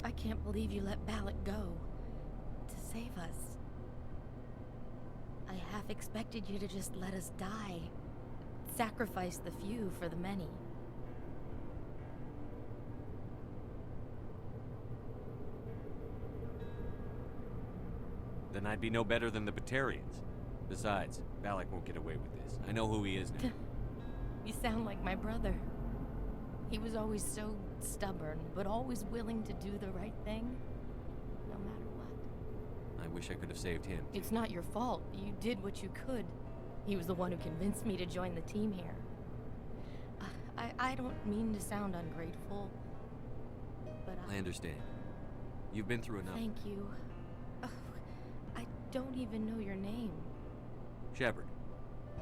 I can't believe you let Balak go to save us. I half expected you to just let us die. Sacrifice the few for the many. Then I'd be no better than the Batarians. Besides, Balak won't get away with this. I know who he is now. You sound like my brother. He was always so stubborn, but always willing to do the right thing, no matter what. I wish I could have saved him. It's not your fault. You did what you could. He was the one who convinced me to join the team here. I don't mean to sound ungrateful, but I understand. You've been through enough. Thank you. Oh, I don't even know your name. Shepard.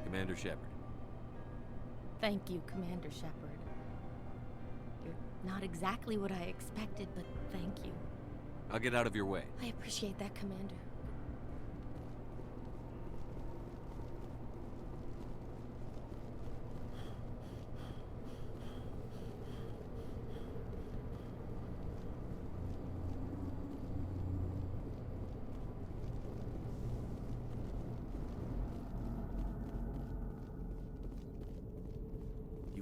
Commander Shepard. Thank you, Commander Shepard. You're not exactly what I expected, but thank you. I'll get out of your way. I appreciate that, Commander.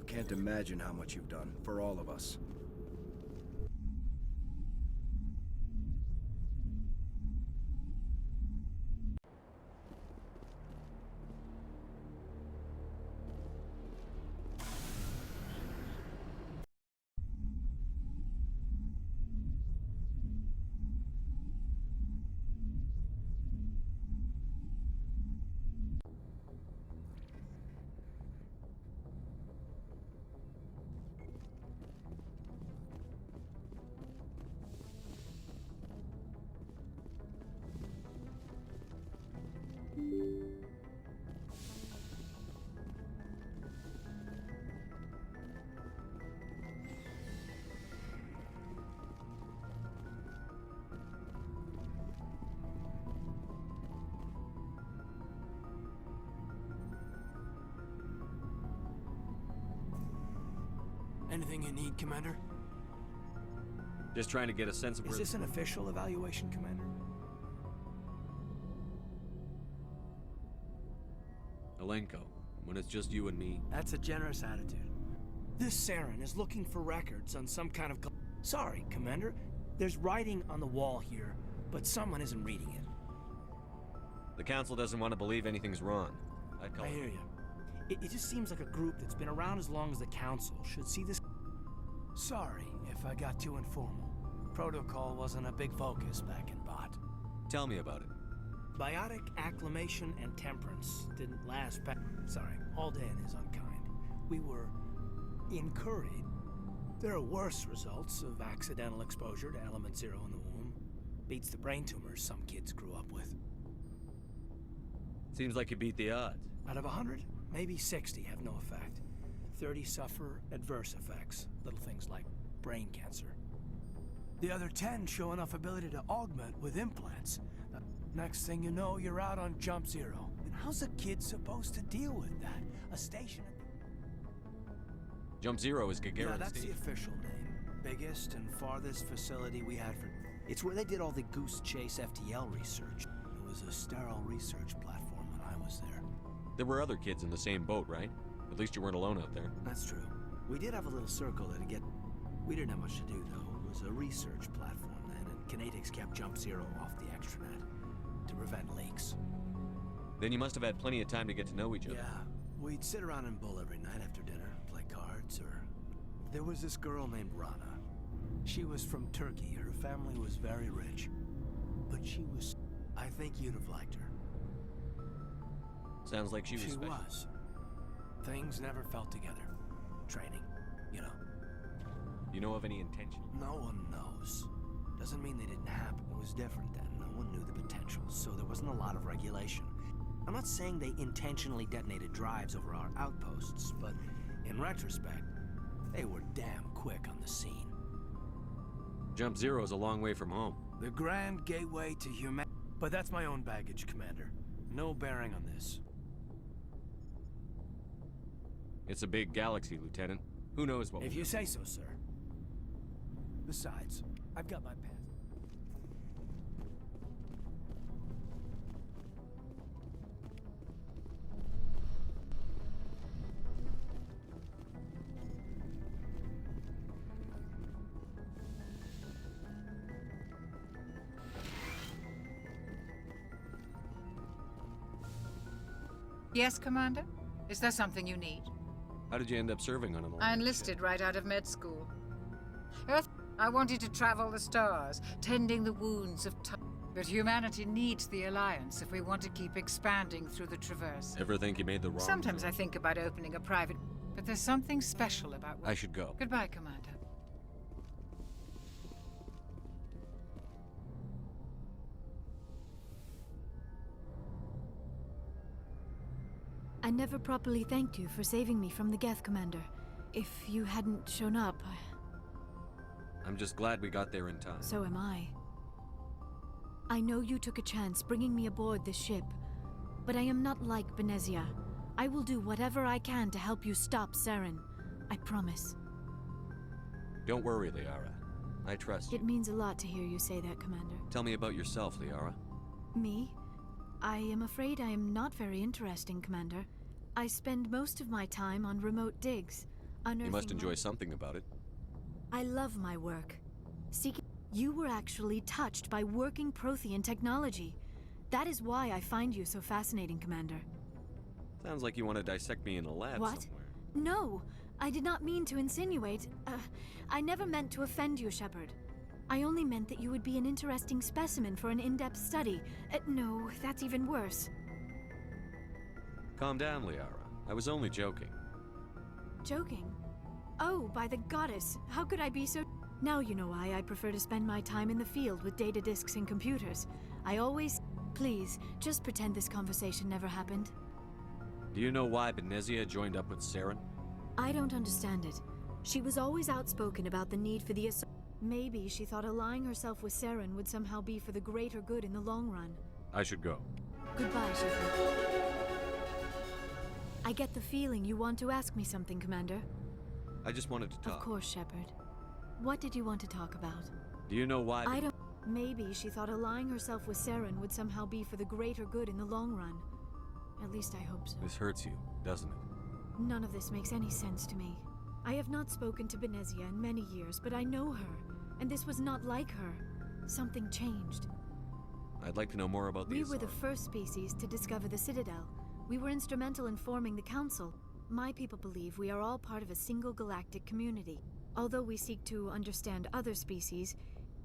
Can't imagine how much you've done for all of us. Anything you need, Commander? Just trying to get a sense of Is this an official evaluation, Commander? Alenko, when it's just you and me. That's a generous attitude. This Saren is looking for records on some kind of... Sorry, Commander. There's writing on the wall here, but someone isn't reading it. The Council doesn't want to believe anything's wrong. I hear you. It just seems like a group that's been around as long as the Council should see this... Sorry if I got too informal. Protocol wasn't a big focus back in Bot. Tell me about it. Biotic acclimation and temperance didn't last Sorry, hauled in is unkind. We were incurred. There are worse results of accidental exposure to element 0 in the womb. Beats the brain tumors some kids grew up with. Seems like you beat the odds. Out of 100, maybe 60 have no effect. 30 suffer adverse effects, little things like brain cancer. The other 10 show enough ability to augment with implants. Next thing you know, you're out on Jump Zero. And how's a kid supposed to deal with that? A station... Jump Zero is Gagarin. Yeah, that's the official name. Biggest and farthest facility we had for... It's where they did all the Goose Chase FTL research. It was a sterile research platform when I was there. There were other kids in the same boat, right? At least you weren't alone out there. That's true. We did have a little circle to get... We didn't have much to do, though. It was a research platform then, and Kinetics kept Jump Zero off the extranet to prevent leaks. Then you must have had plenty of time to get to know each other. Yeah. We'd sit around and bull every night after dinner, play cards, or... There was this girl named Rana. She was from Turkey. Her family was very rich. But she was... I think you'd have liked her. Sounds like she was special. She was. Things never felt together. Training, you know. You know of any intention? No one knows. Doesn't mean they didn't happen. It was different then. No one knew the potential, so there wasn't a lot of regulation. I'm not saying they intentionally detonated drives over our outposts, but in retrospect, they were damn quick on the scene. Jump Zero is a long way from home. The grand gateway to humanity. But that's my own baggage, Commander. No bearing on this. It's a big galaxy, Lieutenant. Who knows what If we'll you do. say so, sir. Besides, I've got my pass. Yes, Commander? Is there something you need? How did you end up serving on an I alliance enlisted ship? right out of med school. Earth, I wanted to travel the stars, tending the wounds of time. But humanity needs the Alliance if we want to keep expanding through the Traverse. Ever think you made the wrong Sometimes I choice? think about opening a private... But there's something special about... I should go. Goodbye, Commander. I never properly thanked you for saving me from the Geth, Commander. If you hadn't shown up, I'm just glad we got there in time. so am I. I know you took a chance bringing me aboard this ship, but I am not like Benezia. I will do whatever I can to help you stop Saren. I promise. Don't worry, Liara. I trust you. It means a lot to hear you say that, Commander. Tell me about yourself, Liara. Me? I am afraid I am not very interesting, Commander. I spend most of my time on remote digs, unearthing... You must enjoy life. something about it. I love my work. Seeking... You were actually touched by working Prothean technology. That is why I find you so fascinating, Commander. Sounds like you want to dissect me in a lab What? somewhere. No, I did not mean to insinuate. I never meant to offend you, Shepard. I only meant that you would be an interesting specimen for an in-depth study. No, that's even worse. Calm down, Liara. I was only joking. Joking? Oh, by the goddess, how could I be so... Now you know why I prefer to spend my time in the field with data disks and computers. I always... Please, just pretend this conversation never happened. Do you know why Benezia joined up with Saren? I don't understand it. She was always outspoken about the need for the... Maybe she thought allying herself with Saren would somehow be for the greater good in the long run. I should go. Goodbye, Shepard. I get the feeling you want to ask me something, Commander. I just wanted to talk. Of course, Shepard. What did you want to talk about? Do you know why... I don't... Maybe she thought allying herself with Saren would somehow be for the greater good in the long run. At least I hope so. This hurts you, doesn't it? None of this makes any sense to me. I have not spoken to Benezia in many years, but I know her, and this was not like her. Something changed. I'd like to know more about We these. were the first species to discover the Citadel. We were instrumental in forming the Council. My people believe we are all part of a single galactic community. Although we seek to understand other species,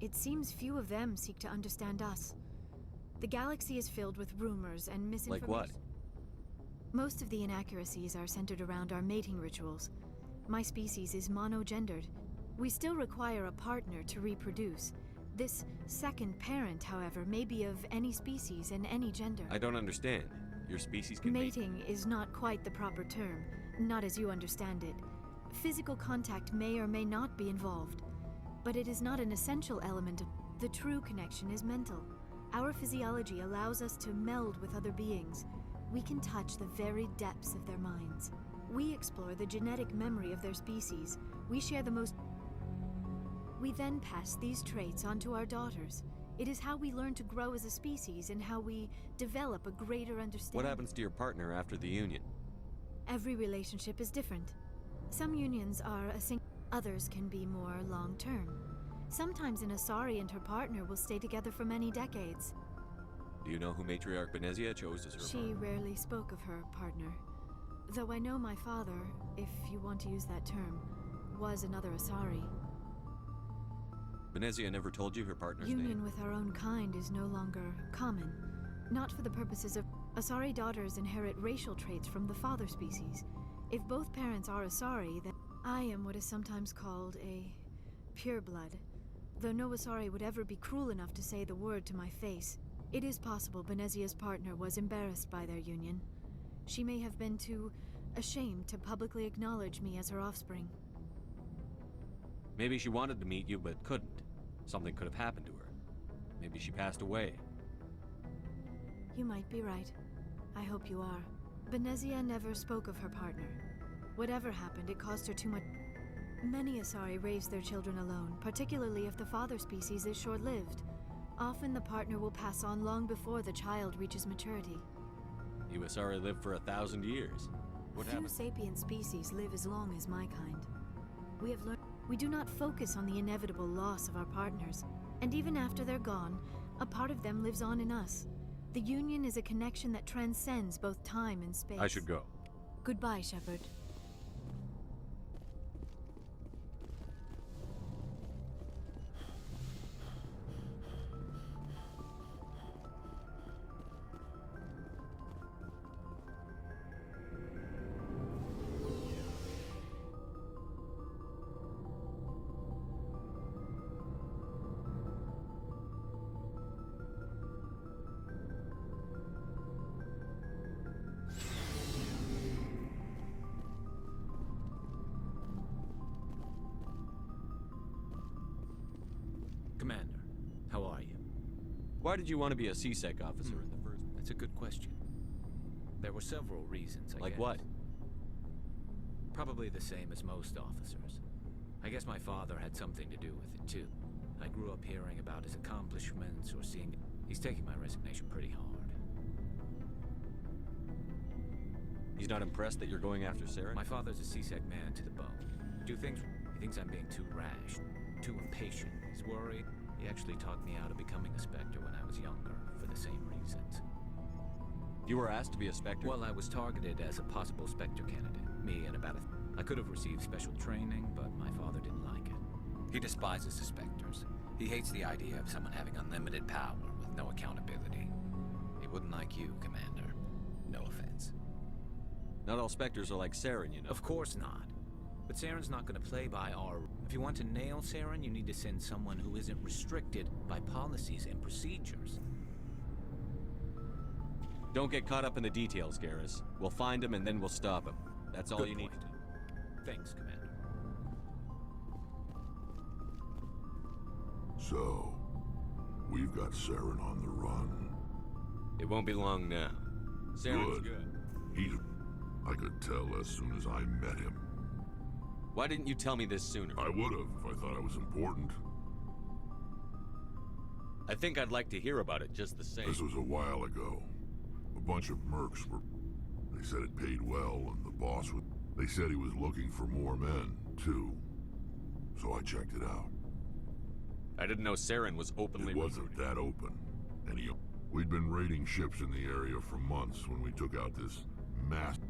it seems few of them seek to understand us. The galaxy is filled with rumors and misinformation. Like what? Most of the inaccuracies are centered around our mating rituals. My species is monogendered. We still require a partner to reproduce. This second parent, however, may be of any species and any gender. I don't understand. Your species can mate. Mating is not quite the proper term, not as you understand it. Physical contact may or may not be involved, but it is not an essential element of... The true connection is mental. Our physiology allows us to meld with other beings. We can touch the very depths of their minds. We explore the genetic memory of their species. We share the most... We then pass these traits on to our daughters. It is how we learn to grow as a species and how we develop a greater understanding. What happens to your partner after the union? Every relationship is different. Some unions are a single, others can be more long-term. Sometimes an Asari and her partner will stay together for many decades. Do you know who Matriarch Benezia chose as her She partner? rarely spoke of her partner. Though I know my father, if you want to use that term, was another Asari. Benezia never told you her partner's Union name? with our own kind is no longer common. Not for the purposes of... Asari daughters inherit racial traits from the father species. If both parents are Asari, then I am what is sometimes called a pureblood. Though no Asari would ever be cruel enough to say the word to my face, it is possible Benezia's partner was embarrassed by their union. She may have been too ashamed to publicly acknowledge me as her offspring. Maybe she wanted to meet you, but couldn't. Something could have happened to her. Maybe she passed away. You might be right. I hope you are. Benezia never spoke of her partner. Whatever happened, it caused her too much... Many Asari raise their children alone, particularly if the father species is short-lived. Often the partner will pass on long before the child reaches maturity. You Asari lived for 1,000 years. What Few happened? sapient species live as long as my kind. We have learned we do not focus on the inevitable loss of our partners, and even after they're gone, a part of them lives on in us. The union is a connection that transcends both time and space. I should go. Goodbye, Shepard. Commander, how are you? Why did you want to be a CSEC officer in the first place? That's a good question. There were several reasons, I Like guess. what? Probably the same as most officers. I guess my father had something to do with it, too. I grew up hearing about his accomplishments or seeing... He's taking my resignation pretty hard. He's not impressed that you're going after Saren? My father's a CSEC man to the bone. He thinks I'm being too rash, too impatient. He's worried. He actually talked me out of becoming a Spectre when I was younger, for the same reasons. You were asked to be a Spectre? Well, I was targeted as a possible Spectre candidate. Me and about I could have received special training, but my father didn't like it. He despises the Spectres. He hates the idea of someone having unlimited power with no accountability. He wouldn't like you, Commander. No offense. Not all Spectres are like Saren, you know. Of course not. But Saren's not going to play by our... If you want to nail Saren, you need to send someone who isn't restricted by policies and procedures. Don't get caught up in the details, Garrus. We'll find him and then we'll stop him. That's all Good you need point. to do. Thanks, Commander. So, we've got Saren on the run. It won't be long now. Saren's good. He's... I could tell as soon as I met him. Why didn't you tell me this sooner? I would have if I thought I was important. I think I'd like to hear about it just the same. This was a while ago. A bunch of mercs were... They said it paid well, and the boss would... They said he was looking for more men, too. So I checked it out. I didn't know Saren was openly It wasn't recruiting. that open. And we'd been raiding ships in the area for months when we took out this mass...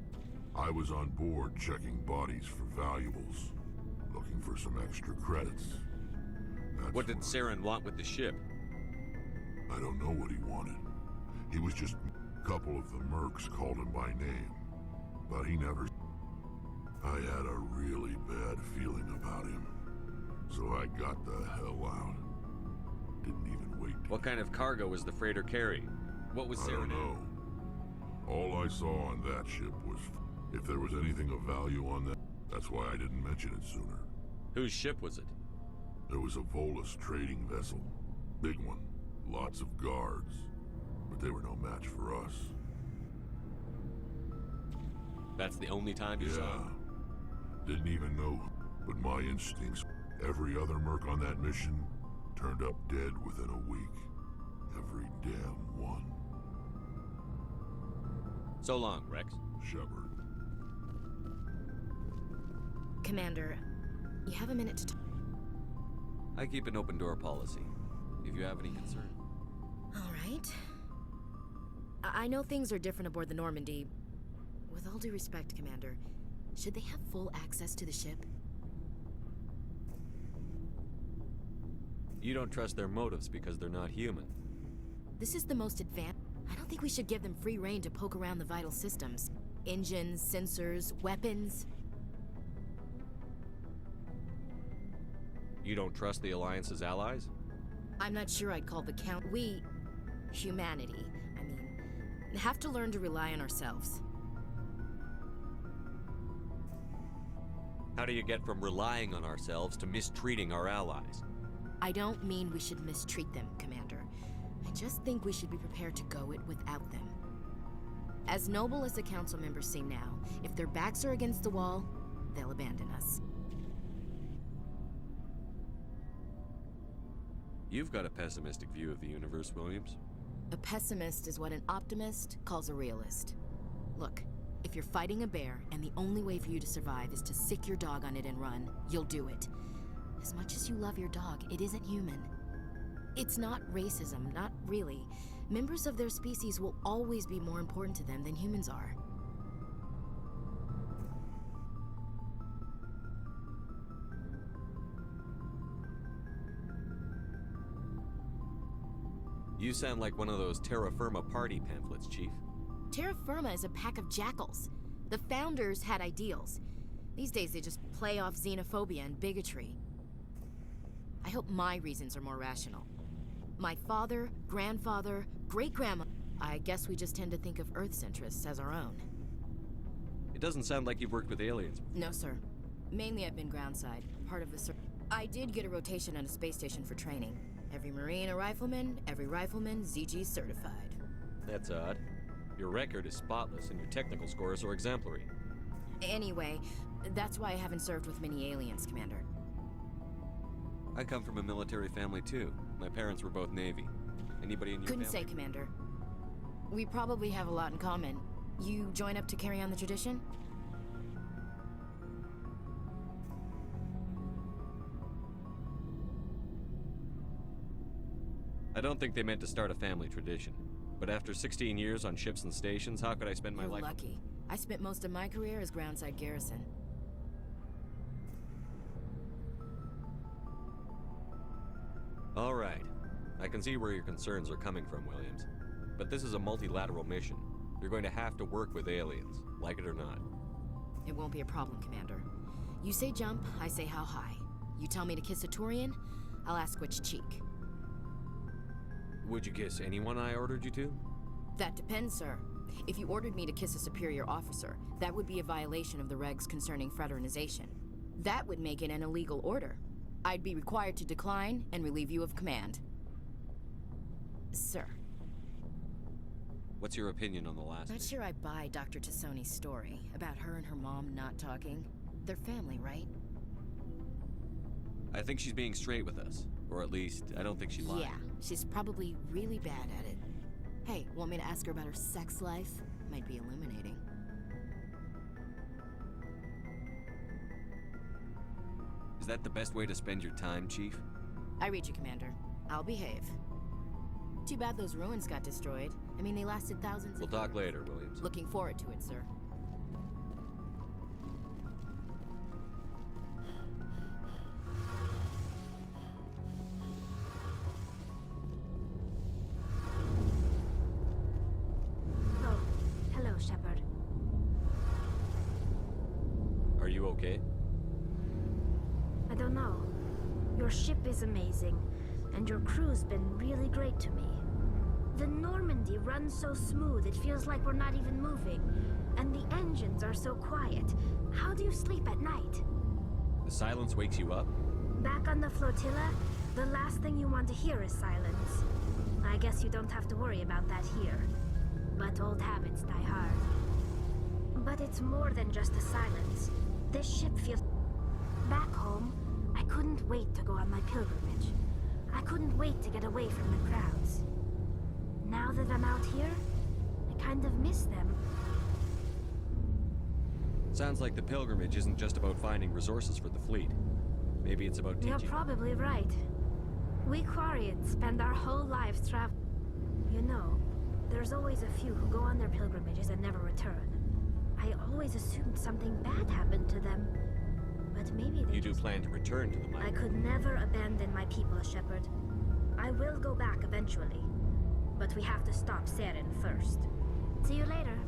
I was on board checking bodies for valuables, looking for some extra credits. That's What did when Saren want with the ship? I don't know what he wanted. He was just... A couple of the mercs called him by name, but he never... I had a really bad feeling about him, so I got the hell out. Didn't even wait to... What kind of cargo was the freighter carrying? What was I Saren don't know. in? All I saw on that ship was... If there was anything of value on that, that's why I didn't mention it sooner. Whose ship was it? There was a Volus trading vessel. Big one. Lots of guards. But they were no match for us. That's the only time you saw Yeah. him? Didn't even know. But my instincts... Every other merc on that mission turned up dead within a week. Every damn one. So long, Rex. Shepard. Commander, you have a minute to talk. I keep an open door policy. If you have any concern. All right. I know things are different aboard the Normandy. With all due respect, Commander, should they have full access to the ship? You don't trust their motives because they're not human. This is the most advanced. I don't think we should give them free rein to poke around the vital systems. Engines, sensors, weapons. You don't trust the Alliance's allies? I'm not sure I'd call the count. We, humanity, I mean, have to learn to rely on ourselves. How do you get from relying on ourselves to mistreating our allies? I don't mean we should mistreat them, Commander. I just think we should be prepared to go it without them. As noble as the Council members seem now, if their backs are against the wall, they'll abandon us. You've got a pessimistic view of the universe, Williams. A pessimist is what an optimist calls a realist. Look, if you're fighting a bear and the only way for you to survive is to sick your dog on it and run, you'll do it. As much as you love your dog, it isn't human. It's not racism, not really. Members of their species will always be more important to them than humans are. You sound like one of those Terra Firma party pamphlets, Chief. Terra Firma is a pack of jackals. The founders had ideals. These days they just play off xenophobia and bigotry. I hope my reasons are more rational. My father, grandfather, great-grandma... I guess we just tend to think of Earth's interests as our own. It doesn't sound like you've worked with aliens. No, sir. Mainly I've been groundside, part of the... I did get a rotation on a space station for training. Every Marine a rifleman, every rifleman ZG certified. That's odd. Your record is spotless and your technical scores are exemplary. Anyway, that's why I haven't served with many aliens, Commander. I come from a military family too. My parents were both Navy. Anybody in your Couldn't family? say, Commander. We probably have a lot in common. You join up to carry on the tradition? I don't think they meant to start a family tradition. But after 16 years on ships and stations, how could I spend my You're life... lucky. I spent most of my career as groundside garrison. All right. I can see where your concerns are coming from, Williams. But this is a multilateral mission. You're going to have to work with aliens, like it or not. It won't be a problem, Commander. You say jump, I say how high. You tell me to kiss a Turian, I'll ask which cheek. Would you kiss anyone I ordered you to? That depends, sir. If you ordered me to kiss a superior officer, that would be a violation of the regs concerning fraternization. That would make it an illegal order. I'd be required to decline and relieve you of command. Sir. What's your opinion on the last Not sure I buy Dr. Tassoni's story about her and her mom not talking. They're family, right? I think she's being straight with us. Or at least, I don't think she lied. Yeah, she's probably really bad at it. Hey, want me to ask her about her sex life? Might be illuminating. Is that the best way to spend your time, Chief? I read you, Commander. I'll behave. Too bad those ruins got destroyed. I mean, they lasted thousands We'll of talk years. later, Williams. Looking forward to it, sir. Oh, hello, Shepard. Are you okay? I don't know. Your ship is amazing, and your crew's been really great to me. The Normandy runs so smooth it feels like we're not even moving, and the engines are so quiet. How do you sleep at night? The silence wakes you up? Back on the flotilla, the last thing you want to hear is silence. I guess you don't have to worry about that here. But old habits die hard. But it's more than just the silence. This ship feels... Back home, I couldn't wait to go on my pilgrimage. I couldn't wait to get away from the crowds. Now that I'm out here, I kind of miss them. Sounds like the pilgrimage isn't just about finding resources for the fleet. Maybe it's about You're teaching... probably right. We Quarians spend our whole lives traveling. You know, there's always a few who go on their pilgrimages and never return. I always assumed something bad happened to them. But maybe they You do just... plan to return to the mine? I could never abandon my people, Shepard. I will go back eventually. But we have to stop Saren first. See you later.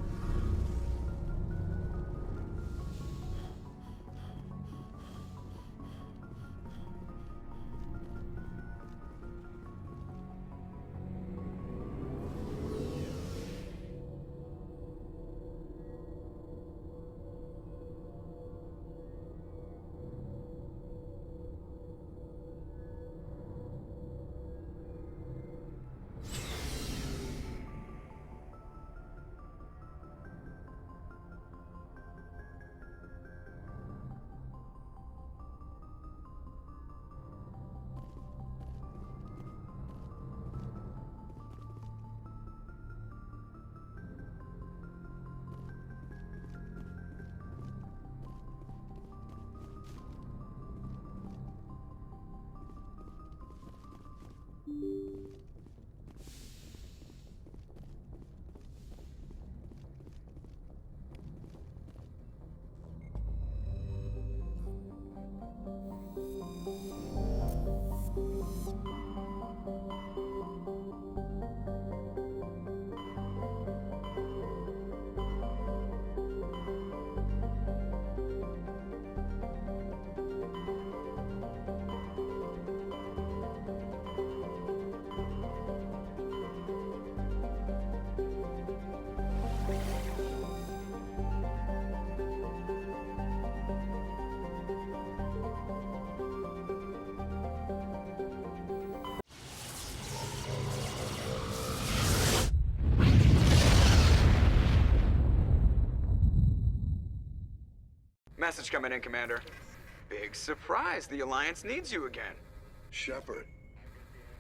Message coming in, Commander. Big surprise, the Alliance needs you again. Shepard,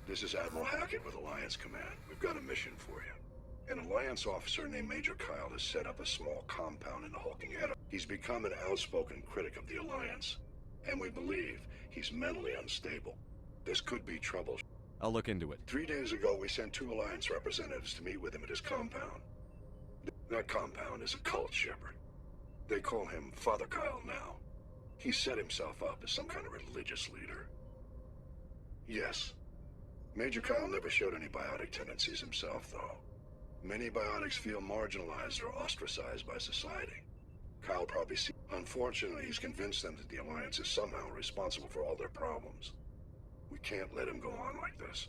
this is Admiral Hackett with Alliance Command. We've got a mission for you. An Alliance officer named Major Kyle has set up a small compound in the hulking head. He's become an outspoken critic of the Alliance, and we believe he's mentally unstable. This could be trouble. I'll look into it. 3 days ago, we sent 2 Alliance representatives to meet with him at his compound. That compound is a cult, Shepard. They call him Father Kyle now. He set himself up as some kind of religious leader. Yes. Major Kyle never showed any biotic tendencies himself, though. Many biotics feel marginalized or ostracized by society. Kyle probably sees... Unfortunately, he's convinced them that the Alliance is somehow responsible for all their problems. We can't let him go on like this.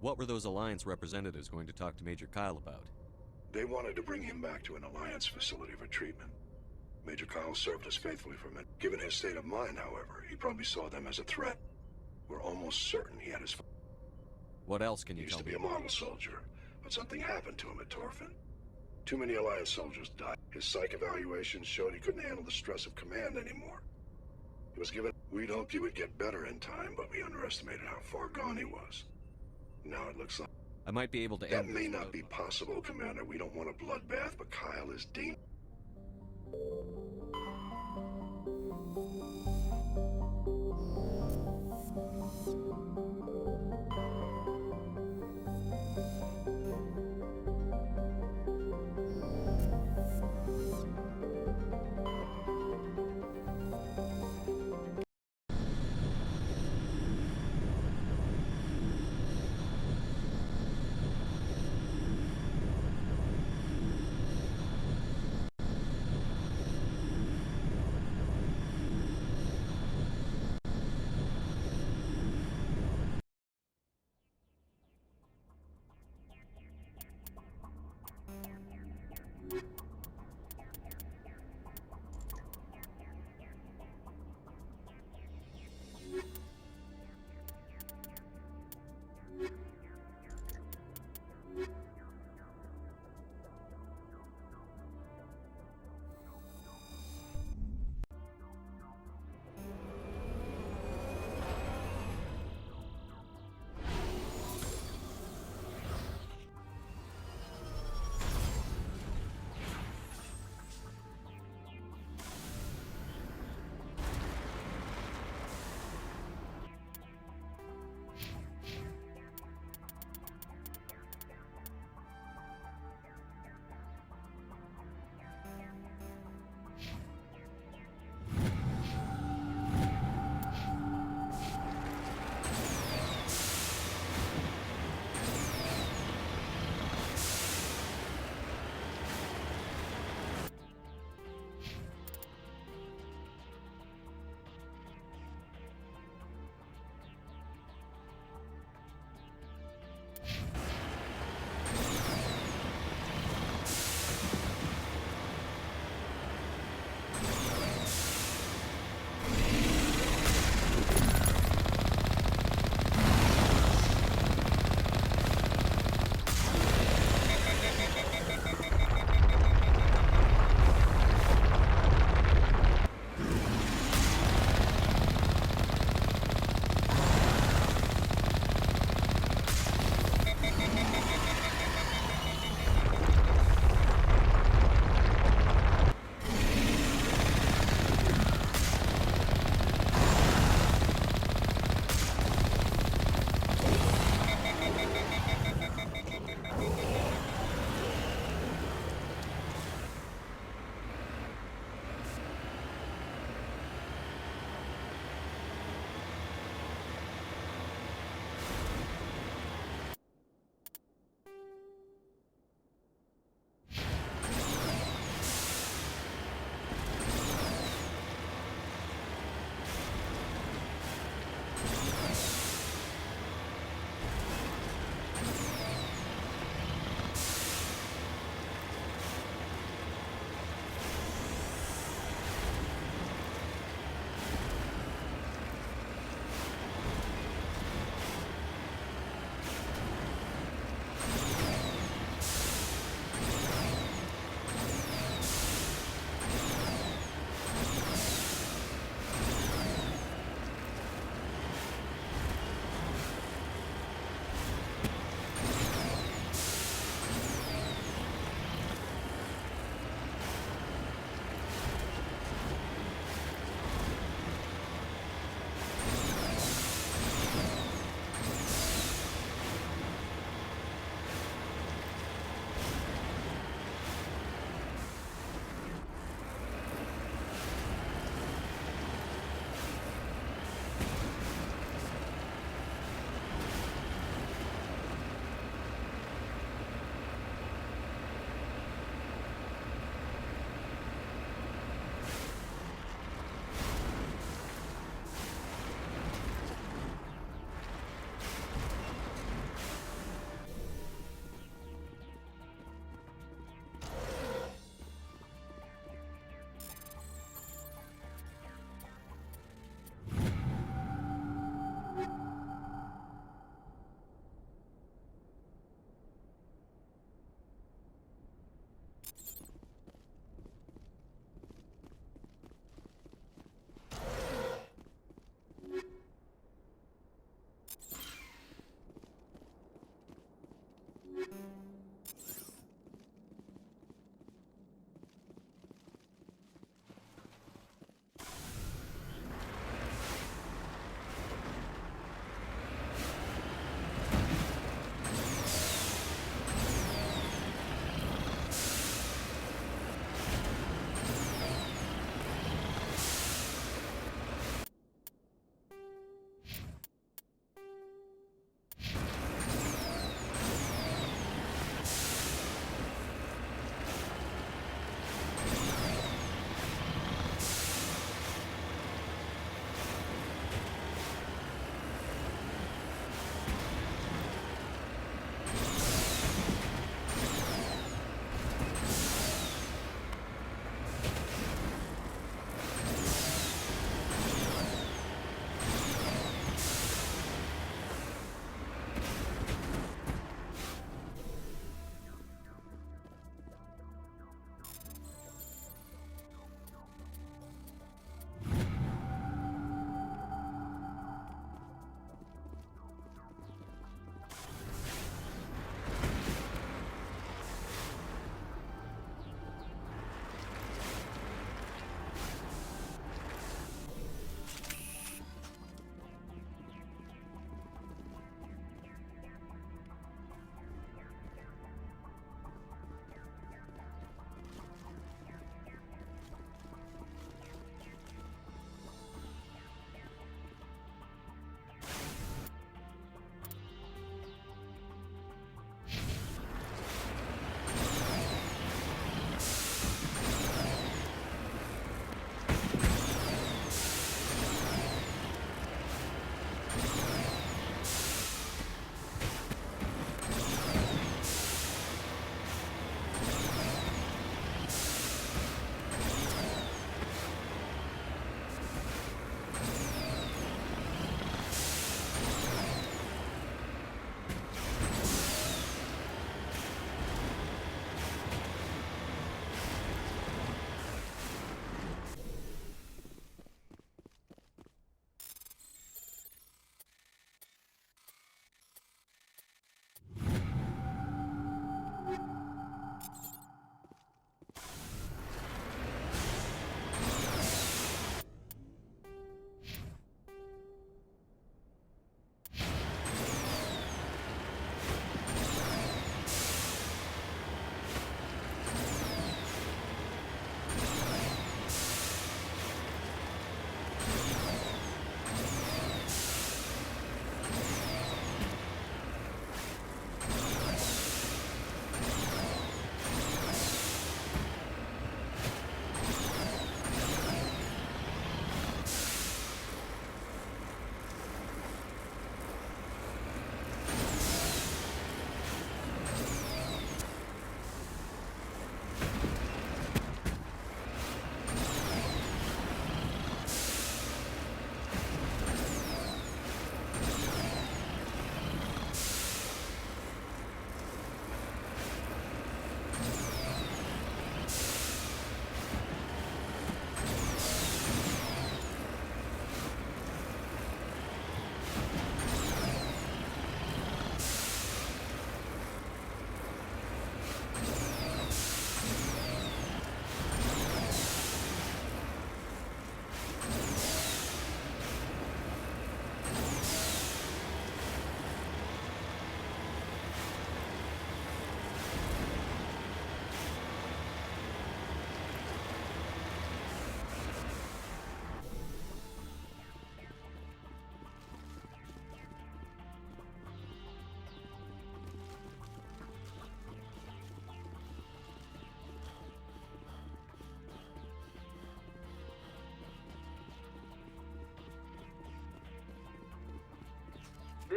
What were those Alliance representatives going to talk to Major Kyle about? They wanted to bring him back to an Alliance facility for treatment. Major Kyle served us faithfully for a minute. Given his state of mind, however, he probably saw them as a threat. We're almost certain he had his... What else can you He tell used to me? be a model soldier, but something happened to him at Torfin. Too many Alliance soldiers died. His psych evaluations showed he couldn't handle the stress of command anymore. He was given... We'd hoped he would get better in time, but we underestimated how far gone he was. Now it looks like... I might be able to That end may this not be without- possible, Commander. We don't want a bloodbath, but Kyle is dangerous.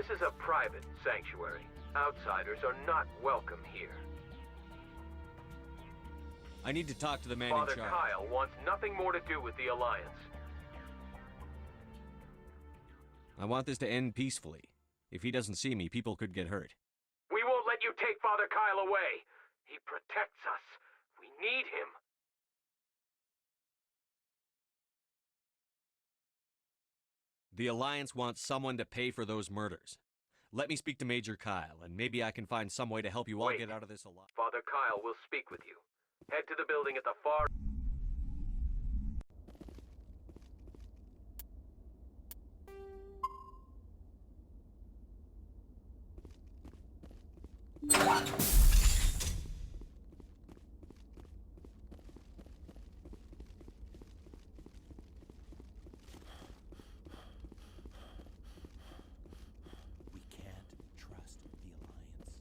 This is a private sanctuary. Outsiders are not welcome here. I need to talk to the man Father in charge. Kyle wants nothing more to do with the Alliance. I want this to end peacefully. If he doesn't see me, people could get hurt. We won't let you take Father Kyle away. He protects us. We need him. The Alliance wants someone to pay for those murders. Let me speak to Major Kyle, and maybe I can find some way to help you all Wait. get out of this alive. Father Kyle will speak with you. Head to the building at the far... We can't trust the Alliance.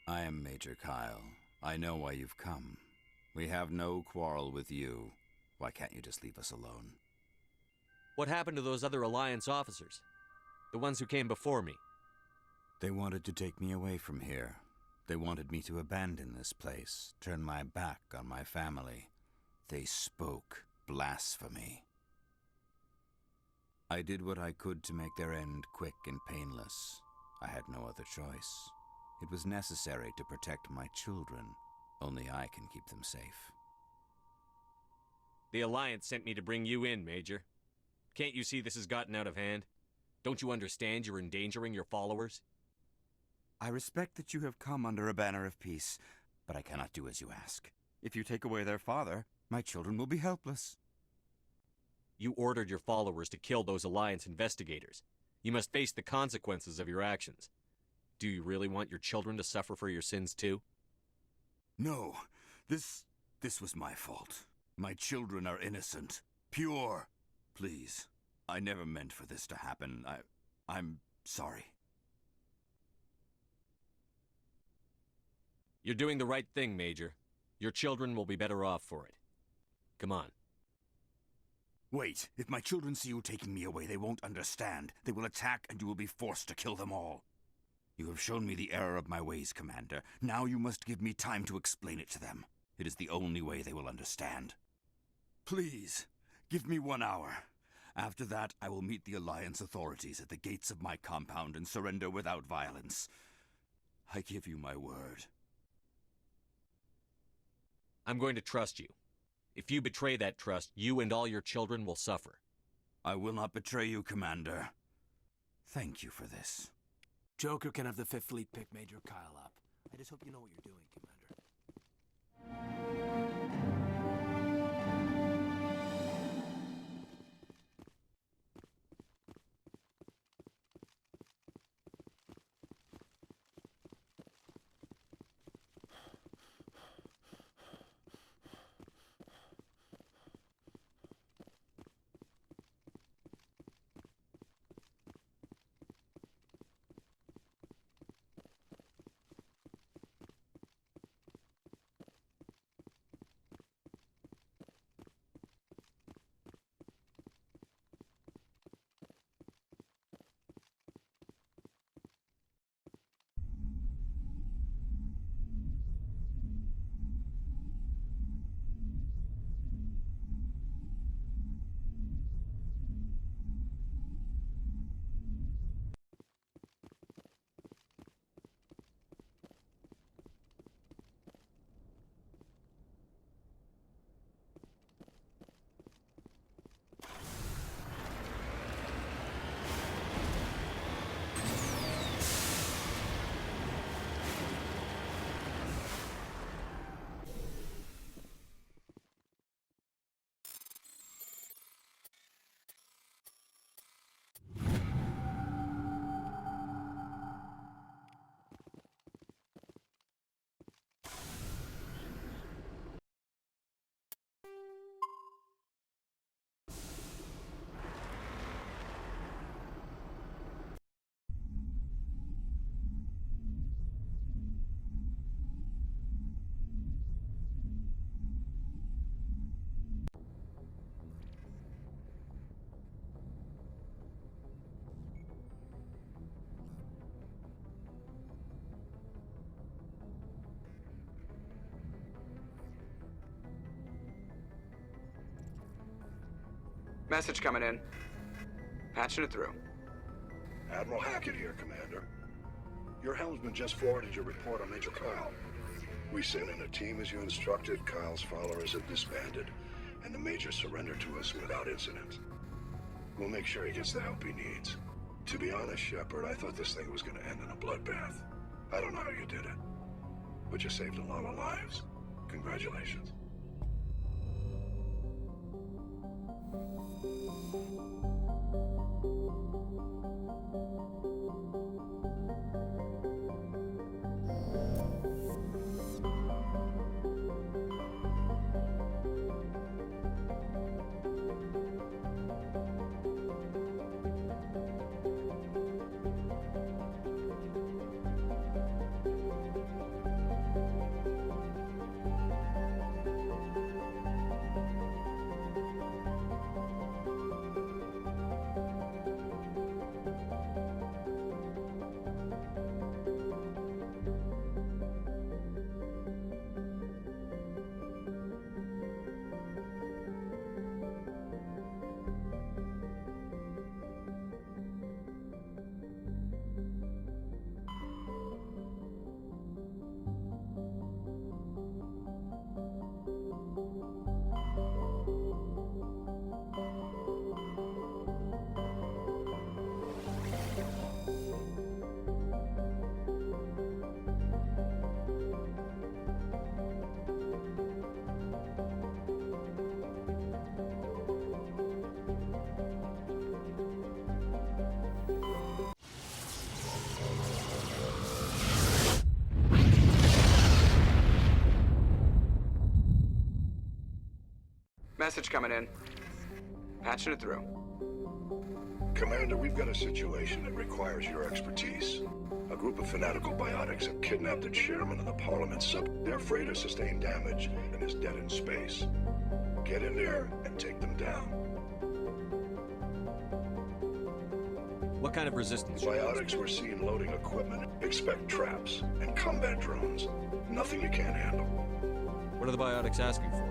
I am Major Kyle. I know why you've come. We have no quarrel with you. Why can't you just leave us alone? What happened to those other Alliance officers? The ones who came before me? They wanted to take me away from here. They wanted me to abandon this place, turn my back on my family. They spoke blasphemy. I did what I could to make their end quick and painless. I had no other choice. It was necessary to protect my children. Only I can keep them safe. The Alliance sent me to bring you in, Major. Can't you see this has gotten out of hand? Don't you understand you're endangering your followers? I respect that you have come under a banner of peace, but I cannot do as you ask. If you take away their father, my children will be helpless. You ordered your followers to kill those Alliance investigators. You must face the consequences of your actions. Do you really want your children to suffer for your sins too? No, this was my fault. My children are innocent, pure. Please, I never meant for this to happen. I'm sorry. You're doing the right thing, Major. Your children will be better off for it. Come on. Wait, if my children see you taking me away, they won't understand. They will attack and you will be forced to kill them all. You have shown me the error of my ways, Commander. Now you must give me time to explain it to them. It is the only way they will understand. Please, give me 1 hour. After that, I will meet the Alliance authorities at the gates of my compound and surrender without violence. I give you my word. I'm going to trust you. If you betray that trust, you and all your children will suffer. I will not betray you, Commander. Thank you for this. Joker can have the 5th Fleet pick Major Kyle up. I just hope you know what you're doing, Commander. Message coming in. Patching it through. Admiral Hackett here, Commander. Your helmsman just forwarded your report on Major Kyle. We sent in a team as you instructed. Kyle's followers have disbanded, and the Major surrendered to us without incident. We'll make sure he gets the help he needs. To be honest, Shepard, I thought this thing was gonna end in a bloodbath. I don't know how you did it, but you saved a lot of lives. Congratulations. Message coming in. Patching it through. Commander, we've got a situation that requires your expertise. A group of fanatical biotics have kidnapped the chairman of the Parliament sub. Their freighter sustained damage and is dead in space. Get in there and take them down. What kind of resistance? Biotics were seen loading equipment. Expect traps and combat drones. Nothing you can't handle. What are the biotics asking for?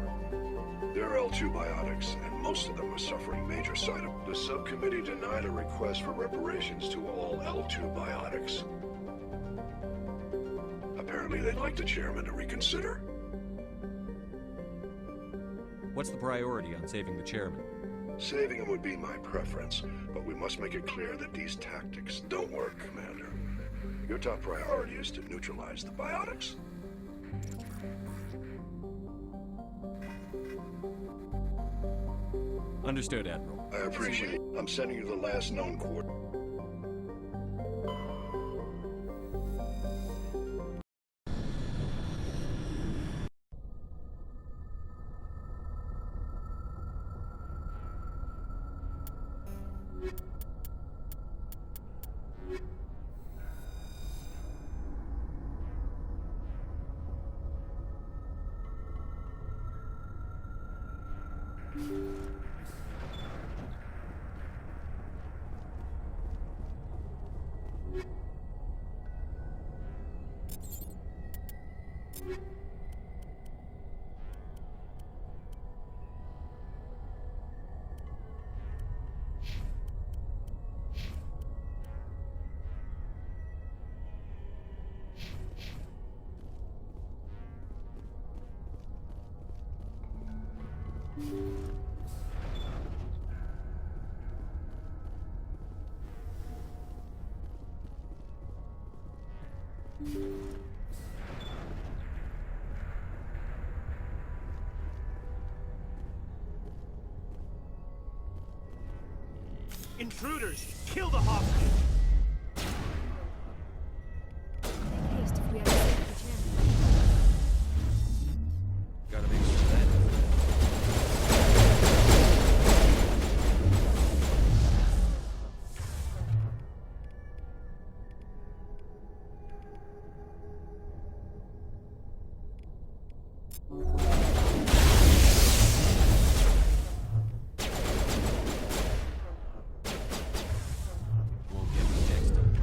They're L2 biotics, and most of them are suffering major side effects. The subcommittee denied a request for reparations to all L2 biotics. Apparently they'd like the chairman to reconsider. What's the priority on saving the chairman? Saving him would be my preference, but we must make it clear that these tactics don't work, Commander. Your top priority is to neutralize the biotics. Understood, Admiral. I appreciate it. I'm sending you the last known coordinate. Intruders! Kill the hostage! Make haste if we have to save the chairman. Gotta make sure of that. Won't get me next time.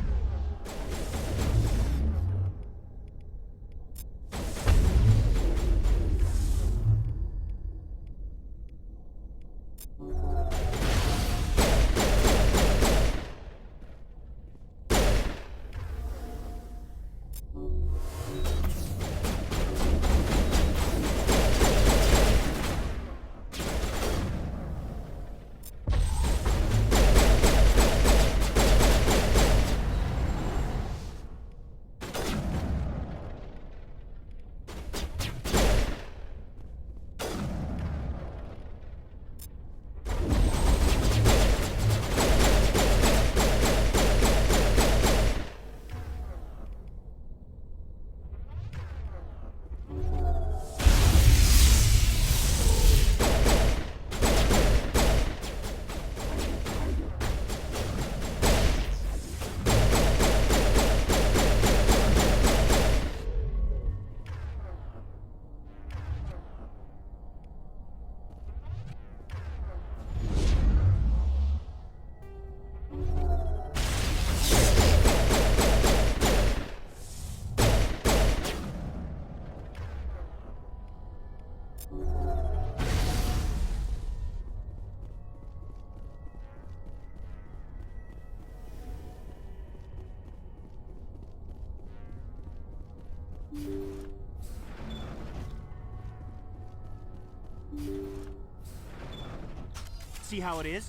See how it is?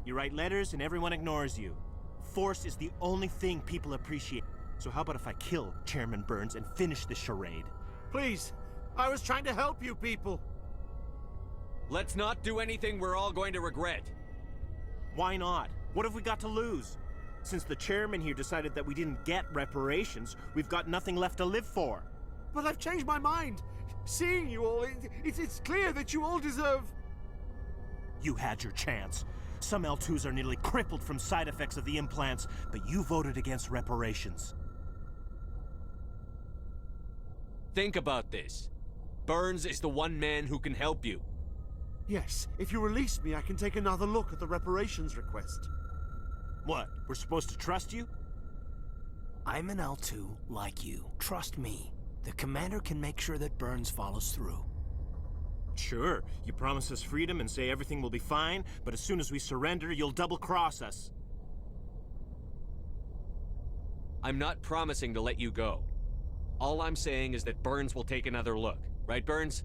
You write letters and everyone ignores you. Force is the only thing people appreciate. So how about if I kill Chairman Burns and finish this charade? Please, I was trying to help you people. Let's not do anything we're all going to regret. Why not? What have we got to lose? Since the chairman here decided that we didn't get reparations, we've got nothing left to live for. But I've changed my mind. Seeing you all, it's clear that you all deserve... You had your chance. Some L2s are nearly crippled from side effects of the implants, but you voted against reparations. Think about this. Burns is the one man who can help you. Yes, if you release me, I can take another look at the reparations request. What, we're supposed to trust you? I'm an L2 like you. Trust me. The commander can make sure that Burns follows through. Sure, you promise us freedom and say everything will be fine, but as soon as we surrender, you'll double-cross us. I'm not promising to let you go. All I'm saying is that Burns will take another look. Right, Burns?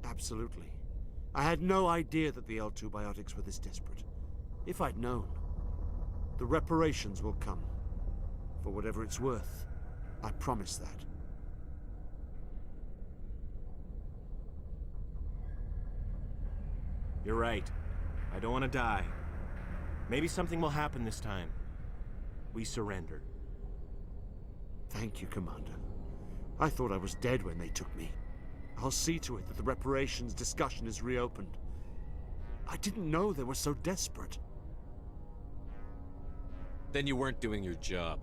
Absolutely. I had no idea that the L2 biotics were this desperate. If I'd known, the reparations will come. For whatever it's worth, I promise that. You're right. I don't want to die. Maybe something will happen this time. We surrender. Thank you, Commander. I thought I was dead when they took me. I'll see to it that the reparations discussion is reopened. I didn't know they were so desperate. Then you weren't doing your job.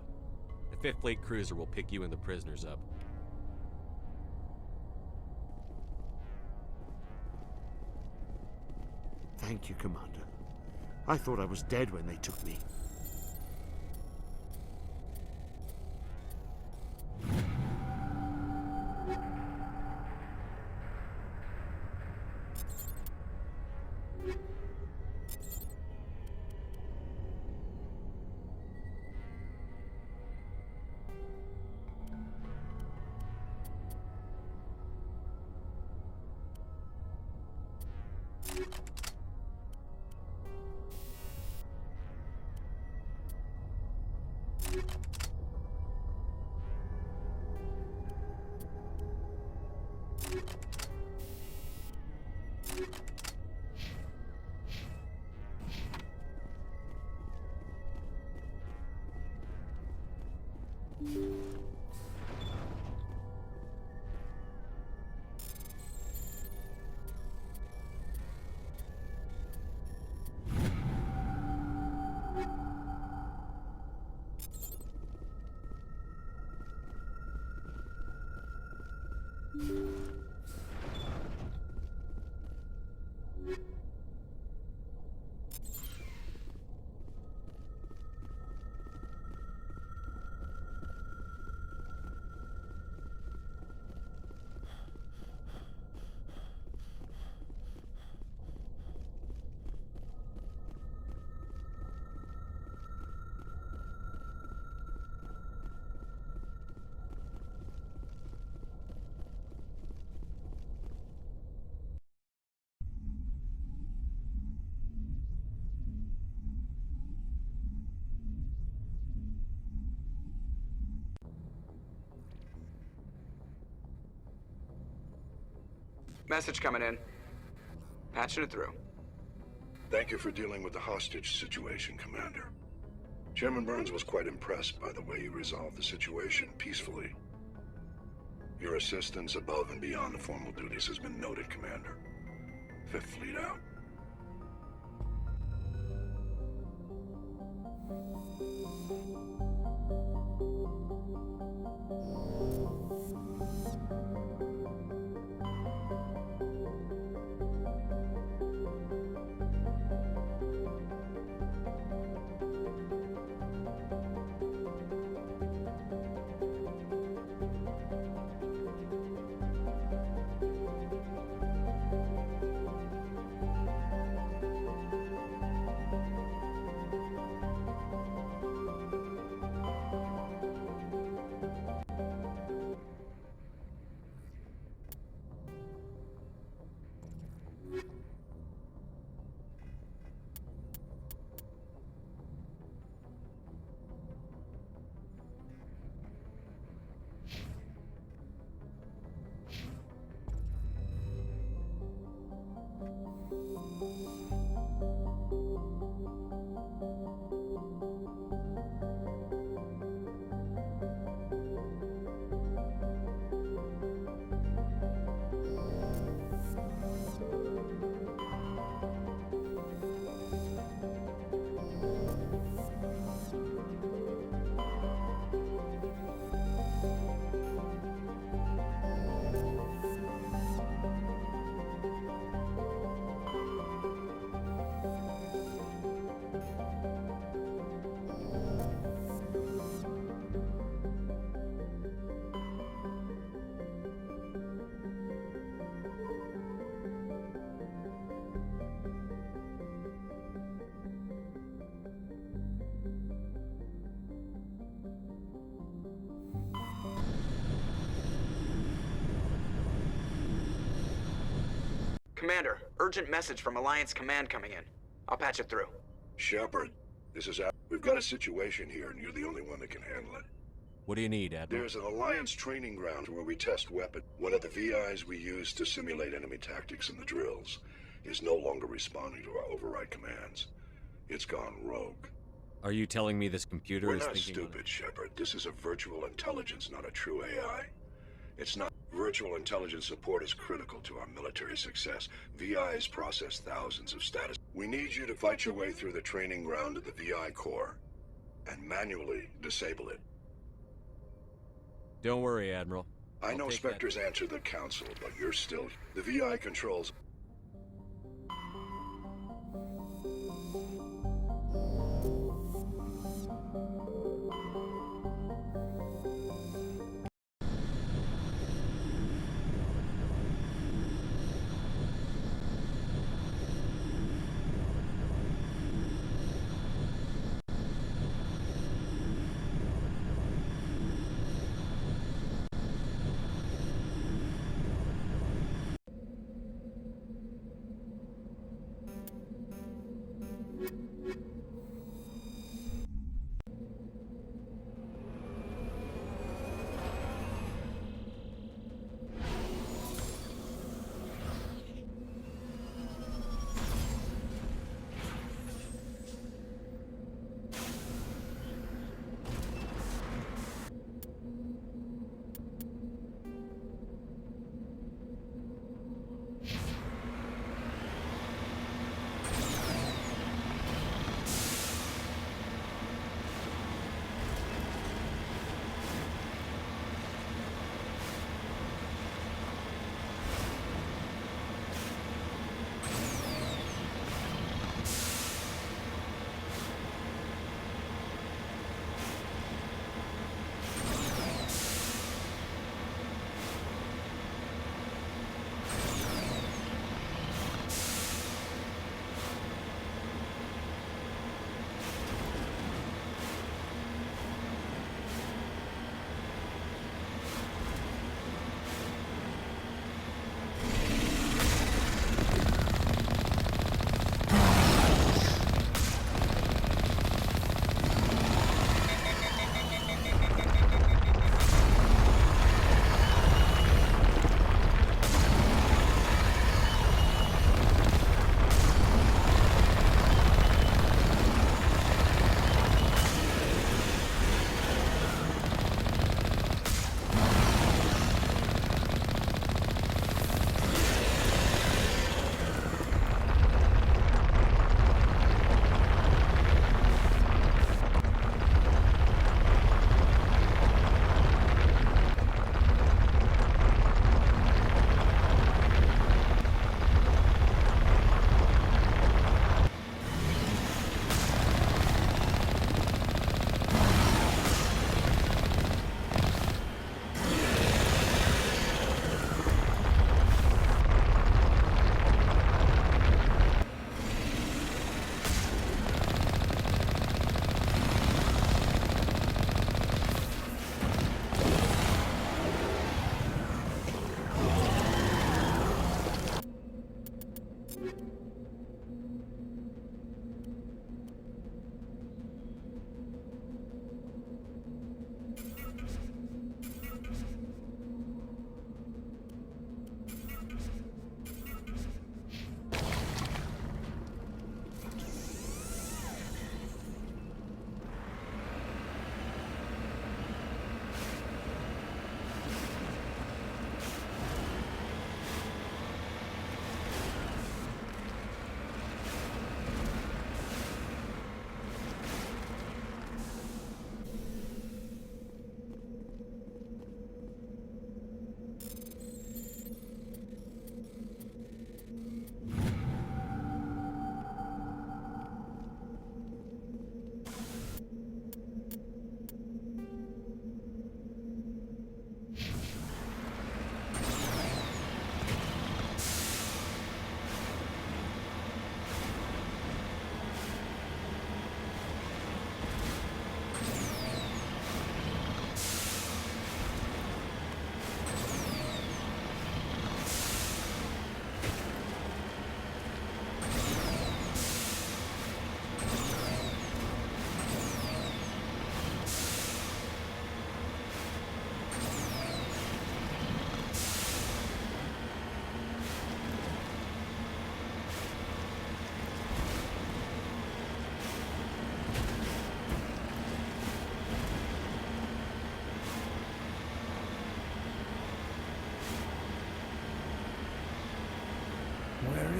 The 5th Fleet cruiser will pick you and the prisoners up. Thank you, Commander. I thought I was dead when they took me. Message coming in. Patching it through. Thank you for dealing with the hostage situation, Commander. Chairman Burns was quite impressed by the way you resolved the situation peacefully. Your assistance above and beyond the formal duties has been noted, Commander. 5th Fleet out. Commander, urgent message from Alliance Command coming in. I'll patch it through. Shepard, this is We've got a situation here, and you're the only one that can handle it. What do you need, Admiral? There's an Alliance training ground where we test weapons. One of the VIs we use to simulate enemy tactics in the drills is no longer responding to our override commands. It's gone rogue. Are you telling me this computer We're is not thinking... stupid, Shepard. This is a virtual intelligence, not a true AI. It's not. Virtual intelligence support is critical to our military success. VIs process thousands of status. We need you to fight your way through the training ground of the VI core and manually disable it. Don't worry, Admiral. I know Spectres answer the Council, but you're still... The VI controls...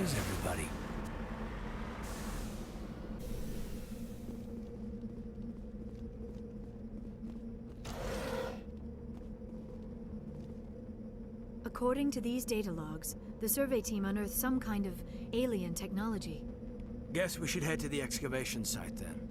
is everybody? According to these data logs, the survey team unearthed some kind of alien technology. Guess we should head to the excavation site then.